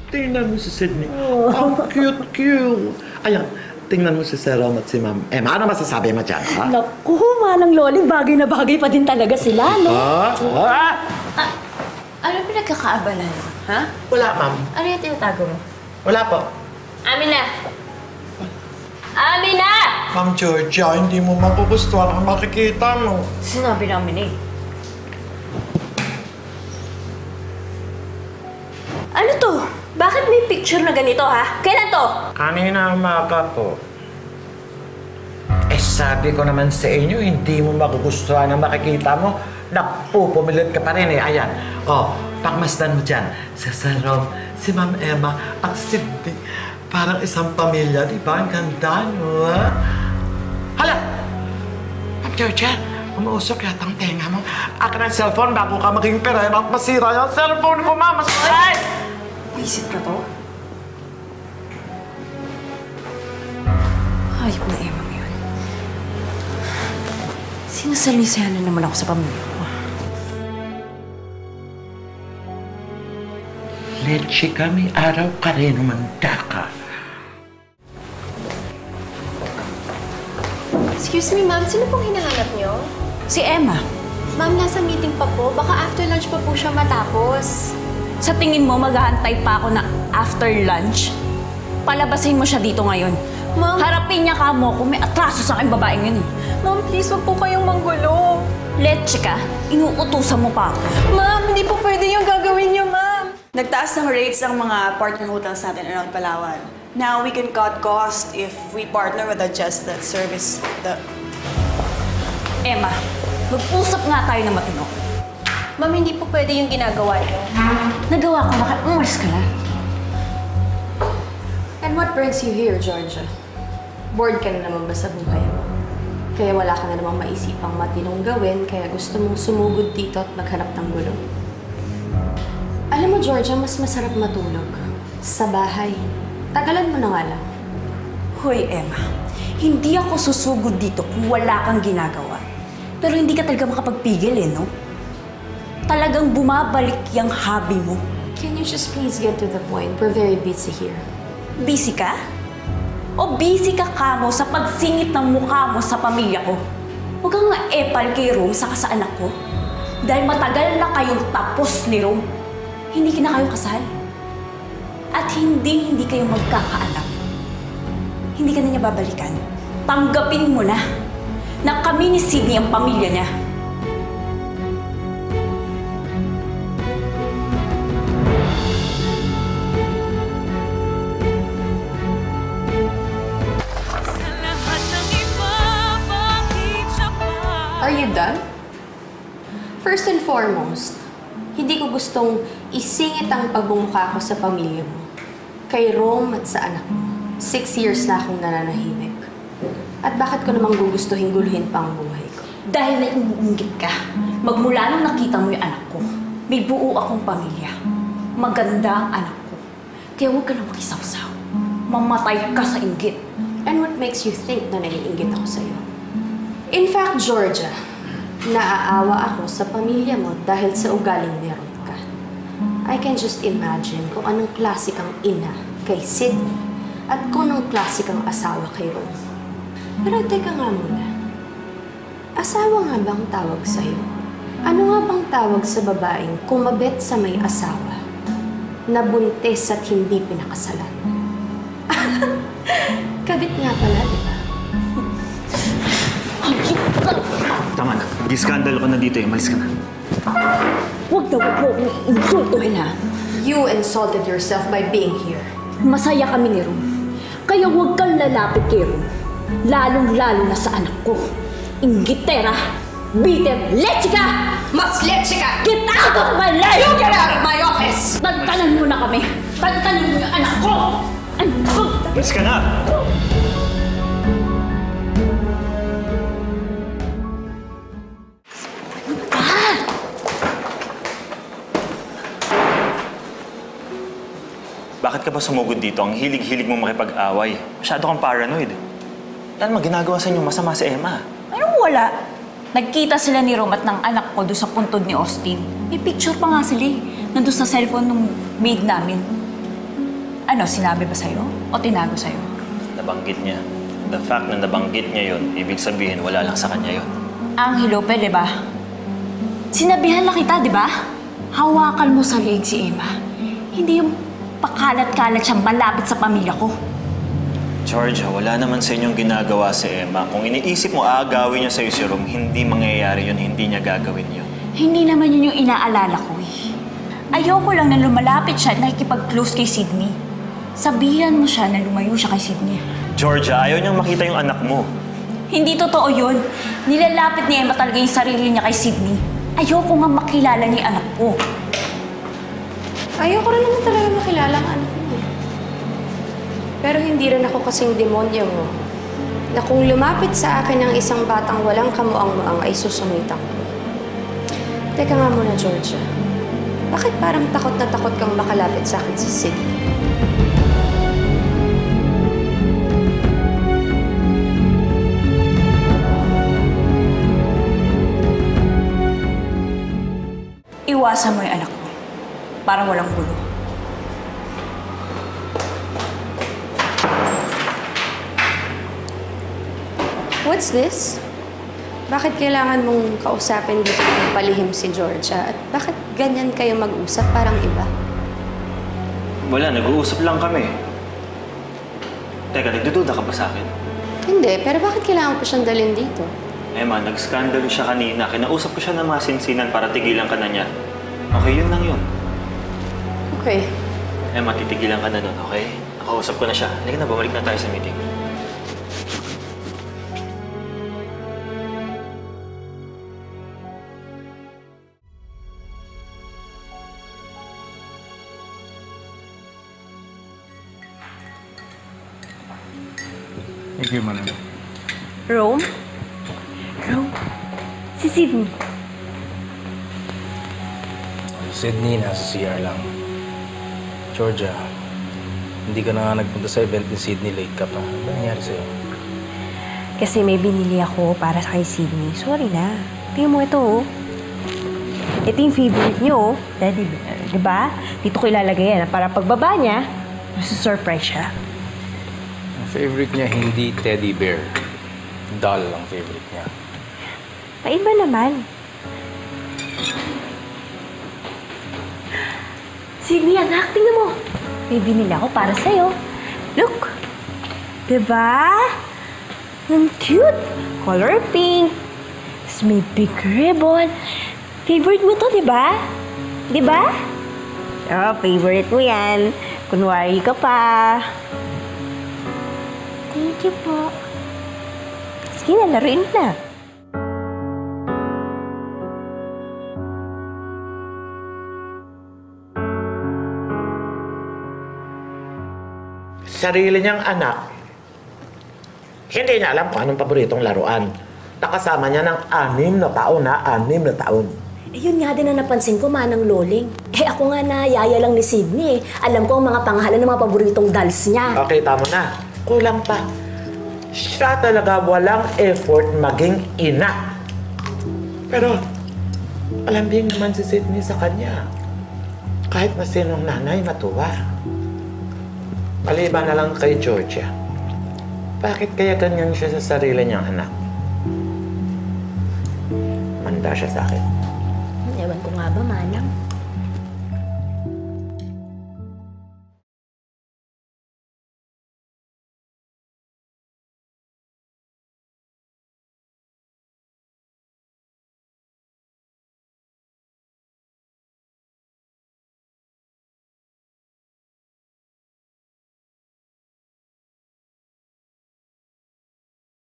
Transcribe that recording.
tingnan mo si Sydney. Ang cute-cute. Ayan, tingnan mo si Sir Rom at si Ma'am Emma. Ano masasabi mo dyan, ha? Naku, manang Loling, bagay na bagay pa din talaga sila, no? Ano pinagkakaabalan mo, ha? Wala, Ma'am. Ano yung tinatago mo? Wala po. Amin na! Amin na! Ma'am Georgia, hindi mo magugustuhan ang makikita mo. Sinabi namin eh. Ano to? Bakit may picture na ganito, ha? Kailan to? Kanina umaga po. Sabi ko naman sa inyo, hindi mo magugustuhan ang makikita mo. Naku, pumilit ka pa rin eh. Ayan. Pakmasdan mo dyan. Si Sir Rom, si Ma'am Emma, at si Sydney. Parang isang pamilya, di ba? Ang ganda, no? Hala! Ma'am Georgia, umuusok yata ang tenga mo. Akin ang cellphone bago ka maging perera at masira yung cellphone ko, Ma'am. Masira! Visit ka to? Hayop na Emma yun. Sinasalisayan na naman ako sa pamilya ko. Leche kami, araw ka rin umanda ka. Excuse me, ma'am. Sino pong hinahanap niyo? Si Emma, Ma'am, nasa meeting pa po. Baka after lunch pa po siya matapos. sa tingin mo maghahantay pa ako na after lunch? Palabasin mo siya dito ngayon. Ma'am! Harapin niya ka mo kung may atraso sa aking babaeng yun eh. Ma'am, please, wag po kayong manggulo. Let's ka, inuutusan mo pa ako. Ma'am, hindi po pwede yung gagawin niyo, ma'am. Nagtaas ng rates ang mga partner hotels natin around Palawan. Now, we can cut cost if we partner with a jet that service the... Emma, mag-usap nga tayo na matino. Ma'am, hindi po pwede yung ginagawa niyo. Nagawa ko na, umalis ka na. And what brings you here, Georgia? Bored ka na naman ba sa buhay mo? Kaya wala ka na namang maisipang matinong gawin, kaya gusto mong sumugod dito at maghanap ng gulo. Alam mo, Georgia, mas masarap matulog sa bahay. Tagalan mo na nga lang. Hoy, Emma, hindi ako susugod dito kung wala kang ginagawa. Pero hindi ka talaga makapagpigil eh, no? Talagang bumabalik yung hobby mo. Can you just please get to the point? We're very busy here. Busy ka? O busy ka kamo sa pagsingit ng mukha mo sa pamilya ko? Huwag kang epal kay Rome saka sa anak ko. Dahil matagal na kayong tapos ni Rome. Hindi na kayo kasal. At hindi kayo magkakaanak. Hindi ka na niya babalikan. Tanggapin mo na na kami ni Sydney ang pamilya niya. Are you done? First and foremost, hindi ko gustong isingit ang pagbumukha ko sa pamilya mo. Kay Rome at sa anak mo. 6 years na akong nananahimik. At bakit ko namang gugustuhin guluhin pa ang buhay ko? Dahil naiinggit ka. Magmula nung nakita mo yung anak ko, may buo akong pamilya. Maganda ang anak ko. Kaya huwag ka na makisawsaw. Mamatay ka sa inggit. And what makes you think na naiinggit ako sa'yo? In fact, Georgia, naaawa ako sa pamilya mo dahil sa ugaling meron ka. I can just imagine kung anong klase kang ina kay Sydney at kung anong klase kang asawa kay Rome. Pero teka nga muna, asawa nga bang tawag sa'yo? Ano nga bang tawag sa babaeng kumabit sa may asawa, nabuntis at hindi pinakasalan? Kabit nga pala, di ba? Tama na. Giskandalo ka na dito eh. Malis ka na. Huwag na huwag mo akong insultuhin ha. You insulted yourself by being here. Masaya kami ni Rome. Kaya huwag kang lalapit kay Rome. Lalong-lalo na sa anak ko. Inggitera, bitter, leche ka! Mas leche ka! Get out of my life! You get out of my office! Tantanan mo na kami. Tantanan mo yung anak ko! Anak ko! Malis ka na! Bakit ka ba sumugod dito? Ang hilig-hilig mong makipag-away. Masyado kang paranoid. Yan mo, ginagawa sa inyo masama si Emma. Anong wala? Nagkita sila ni Rome at ng anak ko doon sa puntod ni Austin. May picture pa nga sila eh. Nandun sa cellphone ng maid namin. Ano, sinabi ba sa'yo? O tinago sa'yo? Nabanggit niya. The fact na nabanggit niya yun, ibig sabihin wala lang sa kanya yun. Angelo, pwede ba? Sinabihan lang kita, di ba? Hawakan mo sa leeg si Emma. Hindi yung pakalat-kalat siyang malapit sa pamilya ko. Georgia, wala naman sa inyong ginagawa si Emma. Kung iniisip mo aagawin niya sa'yo si Rom, hindi mangyayari yun, hindi niya gagawin yun. Hindi naman yun yung inaalala ko eh. Ayoko lang na lumalapit siya at nakikipag-close kay Sydney. Sabihan mo siya na lumayo siya kay Sydney. Georgia, ayaw niyang makita yung anak mo. Hindi totoo yun. Nilalapit ni Emma talaga yung sarili niya kay Sydney. Ayoko nga makilala niya yung anak ko. Ayoko rin naman talaga makilala ang anak mo. Pero hindi rin ako kasing demonyo mo. Na kung lumapit sa akin ang isang batang walang kamuang-muang ay susumitan ko. Teka nga muna, Georgia. Bakit parang takot na takot kang makalapit sa akin si Sydney? Iwasan mo yung anak mo. Para walang gulo. What's this? Bakit kailangan mong kausapin dito ng palihim si Georgia? At bakit ganyan kayo mag-usap parang iba? Wala, nag-uusap lang kami. Teka, nagdududa ka ba sa akin? Hindi, pero bakit kailangan ko siyang dalhin dito? Emma, nag-skandalo siya kanina. Kinausap ko siya ng masinsinan para tigilan ka na niya. Okay, yun lang yun. Okay. Emma, titigilan ka na nun, okay? Nakausap ko na siya. Halika na, bumalik na tayo sa meeting. Thank you, Manang. Rome? Rome? Si Sydney. Sydney, nasa CR lang. Georgia, hindi ka na nga nagpunta sa event ni Sydney. Late ka pa. Ano nangyari sa'yo? Kasi may binili ako para sa kay Sydney. Sorry na. Tingnan mo ito, oh. Ito yung favorite niyo, oh. Daddy, diba? Dito ko ilalagay yan para pagbaba niya, masusurprise siya. Ang favorite niya, hindi teddy bear. Doll ang favorite niya. Paiba naman. Sydney, anak, tingnan mo. May binili ako para sa'yo. Look. Diba? Ang cute. Color pink. Tapos may big ribbon. Favorite mo to, diba? Diba? Oh, favorite mo yan. Kunwari ka pa. Thank you po. Sige na, laruin na. Sarili niyang anak, hindi niya alam kung anong paboritong laruan. Nakasama niya ng 6 na taon na 6 na taon. Eh, yun nga din ang napansin ko, Manang Loling. Eh, ako nga na yaya lang ni Sydney. Alam ko ang mga pangalan ng mga paboritong dolls niya. Okay, tama na. Kulang pa. Siya talaga walang effort maging ina. Pero, alam din naman si Sydney sa kanya. Kahit na sinong nanay, matuwa. Maliban na lang kay Georgia. Bakit kaya ganyan siya sa sarili niyang anak? Manda siya sa akin. Ewan ko nga ba, Manang?